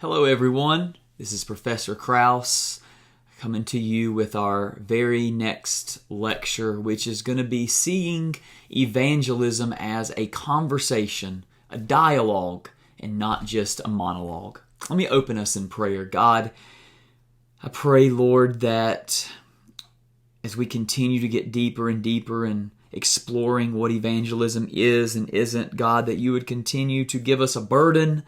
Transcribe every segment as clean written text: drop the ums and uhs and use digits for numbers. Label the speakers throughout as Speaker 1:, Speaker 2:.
Speaker 1: Hello everyone, this is Professor Kraus coming to you with our very next lecture, which is going to be seeing evangelism as a conversation, a dialogue, and not just a monologue. Let me open us in prayer. God, I pray, Lord, that as we continue to get deeper and deeper in exploring what evangelism is and isn't, God, that you would continue to give us a burden,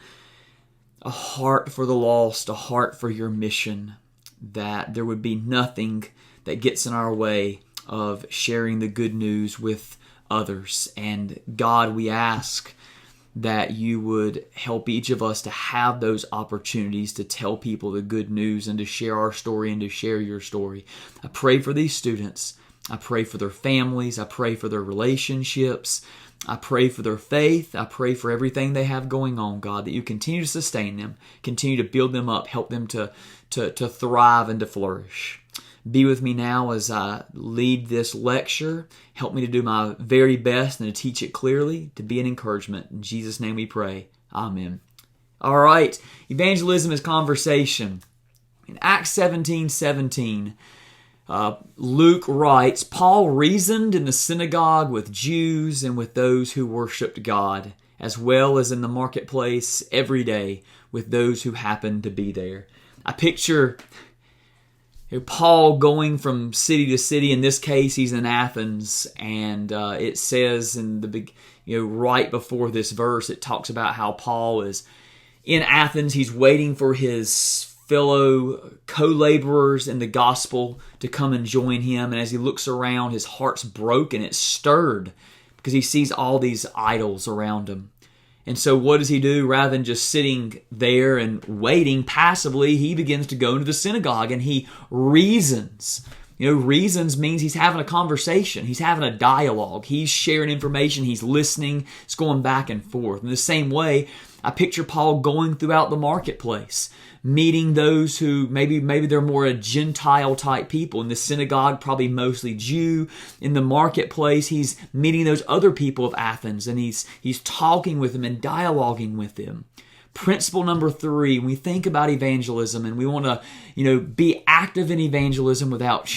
Speaker 1: a heart for the lost, a heart for your mission, that there would be nothing that gets in our way of sharing the good news with others. And God, we ask that you would help each of us to have those opportunities to tell people the good news and to share our story and to share your story. I pray for these students. I pray for their families. I pray for their relationships. I pray for their faith. I pray for everything they have going on, God, that you continue to sustain them, continue to build them up, help them to thrive and to flourish. Be with me now as I lead this lecture. Help me to do my very best and to teach it clearly, to be an encouragement. In Jesus' name we pray. Amen. All right, evangelism is conversation. In Acts 17:17, Luke writes, Paul reasoned in the synagogue with Jews and with those who worshiped God, as well as in the marketplace every day with those who happened to be there. I picture Paul going from city to city. In this case, he's in Athens, and it says in the right before this verse, it talks about how Paul is in Athens. He's waiting for his fellow co-laborers in the gospel to come and join him. And as he looks around, his heart's broken. It's stirred because he sees all these idols around him. And so what does he do? Rather than just sitting there and waiting passively, he begins to go into the synagogue and he reasons. Reasons means he's having a conversation. He's having a dialogue. He's sharing information. He's listening. It's going back and forth. In the same way, I picture Paul going throughout the marketplace, meeting those who maybe they're more a Gentile type people. In the synagogue, probably mostly Jew. In the marketplace, he's meeting those other people of Athens, and he's talking with them and dialoguing with them. Principle number 3, when we think about evangelism and we want to, be active in evangelism without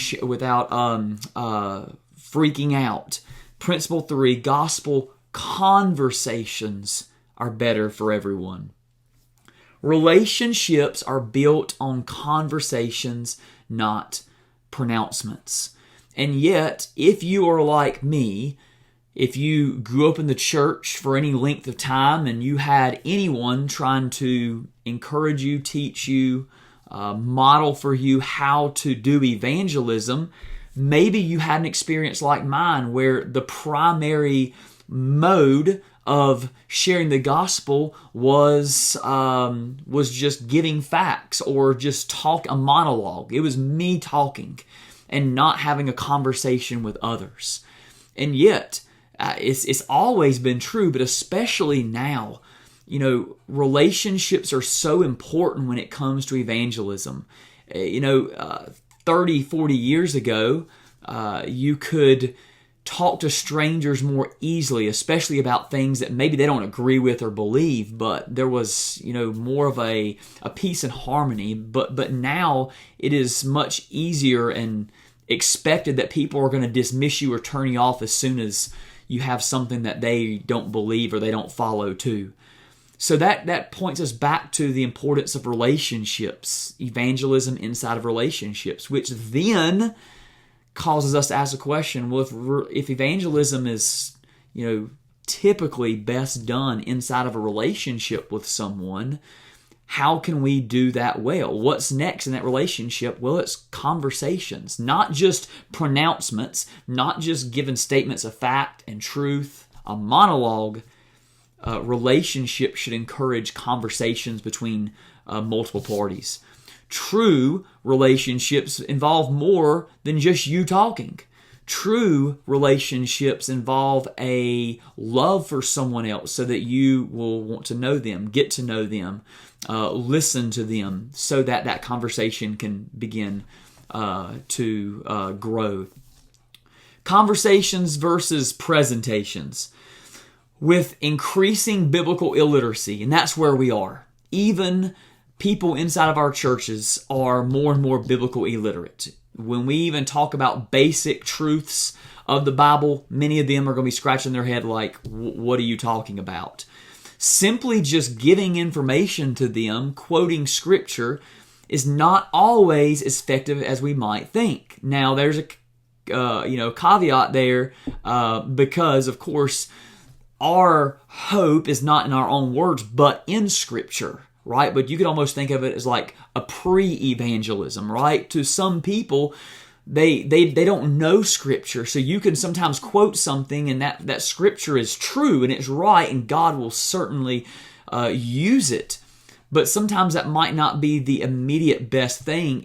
Speaker 1: freaking out. Principle 3, gospel conversations are better for everyone. Relationships are built on conversations, not pronouncements. And yet, if you are like me, if you grew up in the church for any length of time and you had anyone trying to encourage you, teach you, model for you how to do evangelism, maybe you had an experience like mine where the primary mode of sharing the gospel was just giving facts or just a monologue. It was me talking and not having a conversation with others. And yet, it's always been true, but especially now, relationships are so important when it comes to evangelism. 30, 40 years ago, you could talk to strangers more easily, especially about things that maybe they don't agree with or believe, but there was, more of a peace and harmony. But now it is much easier and expected that people are going to dismiss you or turn you off as soon as you have something that they don't believe or they don't follow too. So that points us back to the importance of relationships, evangelism inside of relationships, which then causes us to ask the question, well, if evangelism is, typically best done inside of a relationship with someone, how can we do that well? What's next in that relationship? Well, it's conversations, not just pronouncements, not just giving statements of fact and truth, a monologue. Relationship should encourage conversations between multiple parties. True relationships involve more than just you talking. True relationships involve a love for someone else so that you will want to know them, get to know them, listen to them so that that conversation can begin to grow. Conversations versus presentations. With increasing biblical illiteracy, and that's where we are, even people inside of our churches are more and more biblical illiterate. When we even talk about basic truths of the Bible, many of them are going to be scratching their head like, what are you talking about? Simply just giving information to them, quoting Scripture, is not always as effective as we might think. Now, there's a caveat there because, of course, our hope is not in our own words, but in Scripture, right? But you could almost think of it as like a pre-evangelism, right? To some people, they don't know Scripture, so you can sometimes quote something and that Scripture is true and it's right, and God will certainly use it. But sometimes that might not be the immediate best thing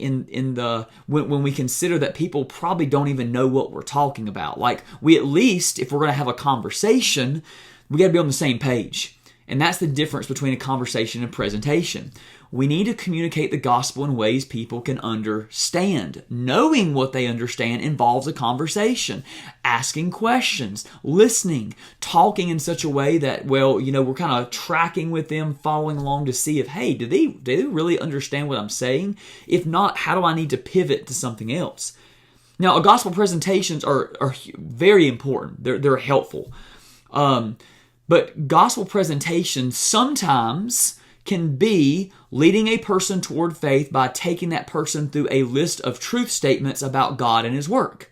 Speaker 1: when we consider that people probably don't even know what we're talking about. Like, we at least, if we're going to have a conversation, we got to be on the same page. And that's the difference between a conversation and presentation. We need to communicate the gospel in ways people can understand. Knowing what they understand involves a conversation, asking questions, listening, talking in such a way that, we're kind of tracking with them, following along to see if, hey, do they really understand what I'm saying? If not, how do I need to pivot to something else? Now, gospel presentations are very important. They're helpful. But gospel presentations sometimes can be leading a person toward faith by taking that person through a list of truth statements about God and His work.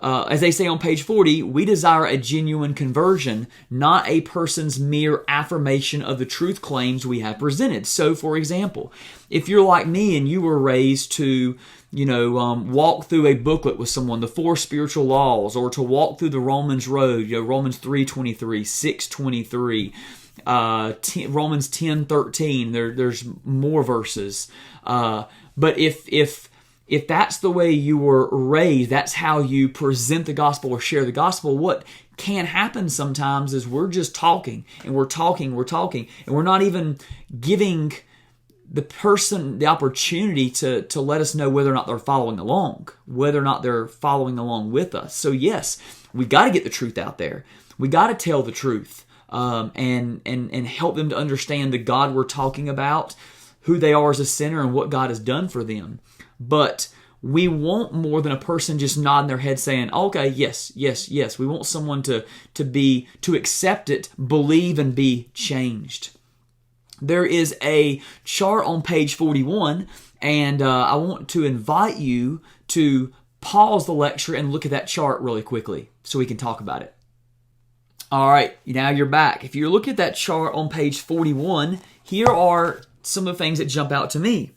Speaker 1: As they say on page 40, we desire a genuine conversion, not a person's mere affirmation of the truth claims we have presented. So, for example, if you're like me and you were raised to walk through a booklet with someone, the 4 spiritual laws, or to walk through the Romans road, Romans 3:23, 6:23, Romans 10:13. There's more verses. But if that's the way you were raised, that's how you present the gospel or share the gospel, what can happen sometimes is we're just talking, and we're talking, and we're not even giving the person the opportunity to let us know whether or not they're following along, whether or not they're following along with us. So yes, we got to get the truth out there. We got to tell the truth and help them to understand the God we're talking about, who they are as a sinner, and what God has done for them. But we want more than a person just nodding their head saying, okay, yes. We want someone to accept it, believe, and be changed. There is a chart on page 41, and I want to invite you to pause the lecture and look at that chart really quickly so we can talk about it. All right, now you're back. If you look at that chart on page 41, here are some of the things that jump out to me.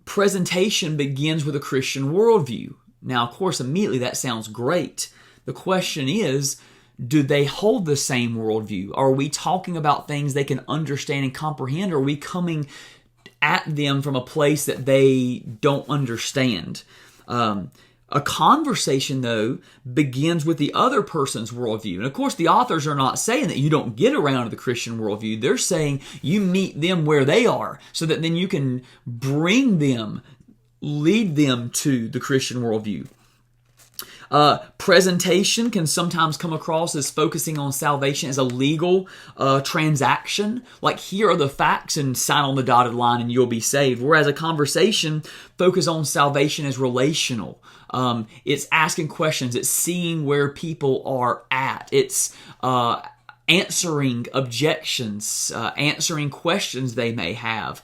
Speaker 1: Presentation begins with a Christian worldview. Now, of course, immediately that sounds great. The question is, do they hold the same worldview? Are we talking about things they can understand and comprehend? Or are we coming at them from a place that they don't understand? A conversation, though, begins with the other person's worldview. And of course, the authors are not saying that you don't get around to the Christian worldview. They're saying you meet them where they are so that then you can bring them, lead them to the Christian worldview. Presentation can sometimes come across as focusing on salvation as a legal transaction. Like, here are the facts and sign on the dotted line and you'll be saved. Whereas a conversation focuses on salvation as relational. It's asking questions. It's seeing where people are at. It's answering objections, answering questions they may have,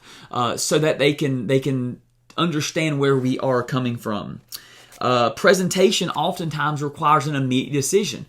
Speaker 1: so that they can understand where we are coming from. Presentation oftentimes requires an immediate decision.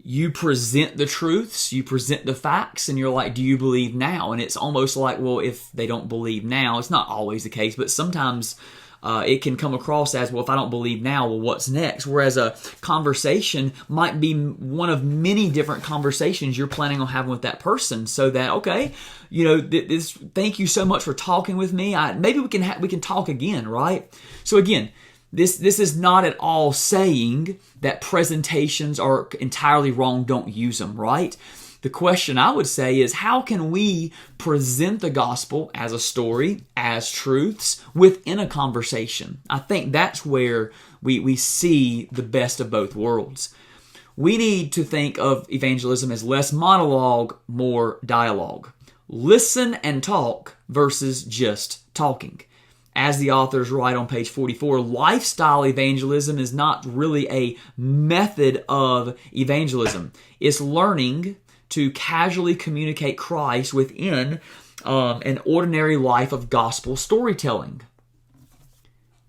Speaker 1: You present the truths, you present the facts, and you're like, do you believe now? And it's almost like, well, if they don't believe now, it's not always the case, but sometimes it can come across as, well, if I don't believe now, well, what's next? Whereas a conversation might be one of many different conversations you're planning on having with that person, so that, okay, thank you so much for talking with me. Maybe we can talk again, right? So again, This is not at all saying that presentations are entirely wrong, don't use them, right? The question I would say is, how can we present the gospel as a story, as truths, within a conversation? I think that's where we see the best of both worlds. We need to think of evangelism as less monologue, more dialogue. listen and talk versus just talking. As the authors write on page 44, lifestyle evangelism is not really a method of evangelism. It's learning to casually communicate Christ within an ordinary life of gospel storytelling.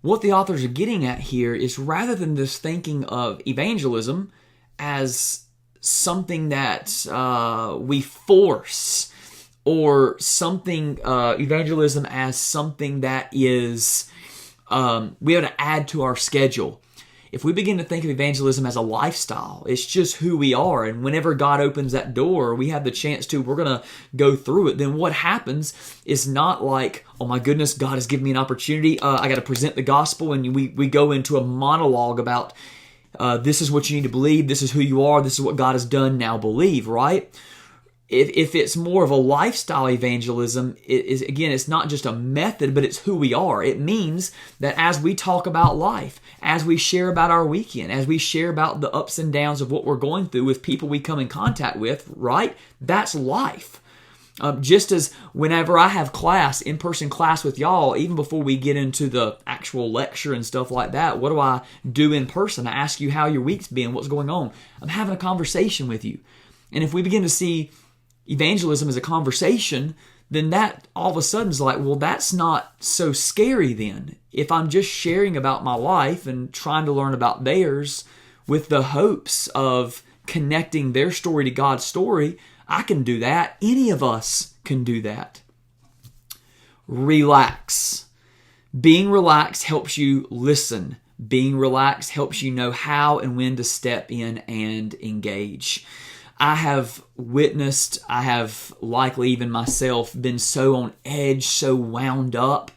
Speaker 1: What the authors are getting at here is, rather than this thinking of evangelism as something that we force, or something, evangelism as something that is we have to add to our schedule. If we begin to think of evangelism as a lifestyle, it's just who we are, and whenever God opens that door, we have the chance to, we're going to go through it, then what happens is not like, oh my goodness, God has given me an opportunity, I got to present the gospel, and we go into a monologue about this is what you need to believe, this is who you are, this is what God has done, now believe, right? If it's more of a lifestyle evangelism, it's not just a method, but it's who we are. It means that as we talk about life, as we share about our weekend, as we share about the ups and downs of what we're going through with people we come in contact with, right? That's life. Just as whenever I have class, in-person class with y'all, even before we get into the actual lecture and stuff like that, what do I do in person? I ask you how your week's been, what's going on. I'm having a conversation with you. And if we begin to see evangelism as a conversation, then that all of a sudden is like, well, that's not so scary then. If I'm just sharing about my life and trying to learn about theirs with the hopes of connecting their story to God's story, I can do that. Any of us can do that. Relax. Being relaxed helps you listen. Being relaxed helps you know how and when to step in and engage. I have witnessed, I have likely even myself been so on edge, so wound up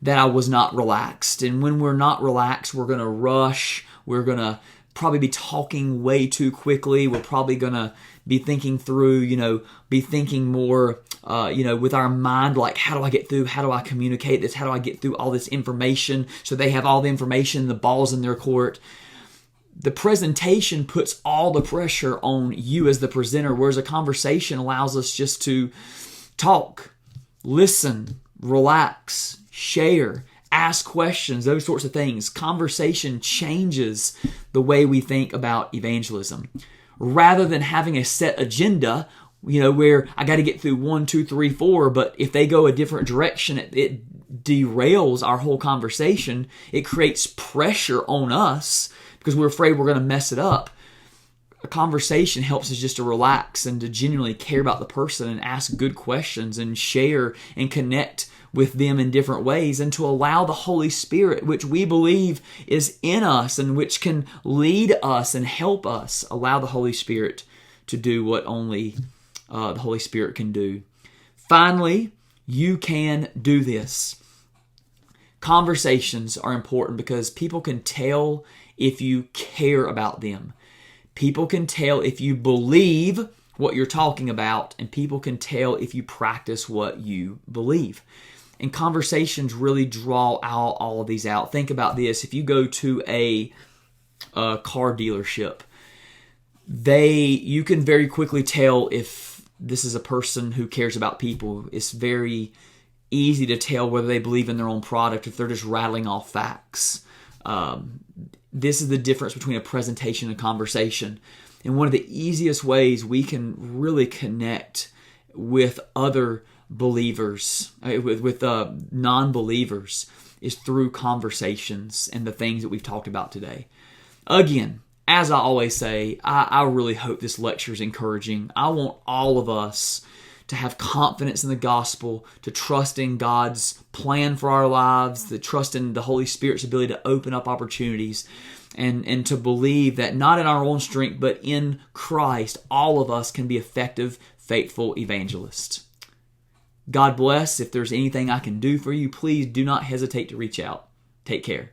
Speaker 1: that I was not relaxed. And when we're not relaxed, we're going to rush. We're going to probably be talking way too quickly. We're probably going to be thinking through, be thinking more, with our mind, like, how do I get through? How do I communicate this? How do I get through all this information so they have all the information, the ball's in their court? The presentation puts all the pressure on you as the presenter, whereas a conversation allows us just to talk, listen, relax, share, ask questions, those sorts of things. Conversation changes the way we think about evangelism. Rather than having a set agenda, where I got to get through 1, 2, 3, 4, but if they go a different direction, it derails our whole conversation. It creates pressure on us because we're afraid we're going to mess it up. A conversation helps us just to relax and to genuinely care about the person and ask good questions and share and connect with them in different ways, and to allow the Holy Spirit, which we believe is in us and which can lead us and help us, allow the Holy Spirit to do what only the Holy Spirit can do. Finally, you can do this. Conversations are important because people can tell if you care about them. People can tell if you believe what you're talking about, and people can tell if you practice what you believe. And conversations really draw out all of these out. Think about this. If you go to a car dealership, you can very quickly tell if this is a person who cares about people. It's very easy to tell whether they believe in their own product if they're just rattling off facts. This is the difference between a presentation and a conversation. And one of the easiest ways we can really connect with other believers, with non-believers, is through conversations and the things that we've talked about today. Again, as I always say, I really hope this lecture is encouraging. I want all of us to have confidence in the gospel, to trust in God's plan for our lives, to trust in the Holy Spirit's ability to open up opportunities, and to believe that not in our own strength, but in Christ, all of us can be effective, faithful evangelists. God bless. If there's anything I can do for you, please do not hesitate to reach out. Take care.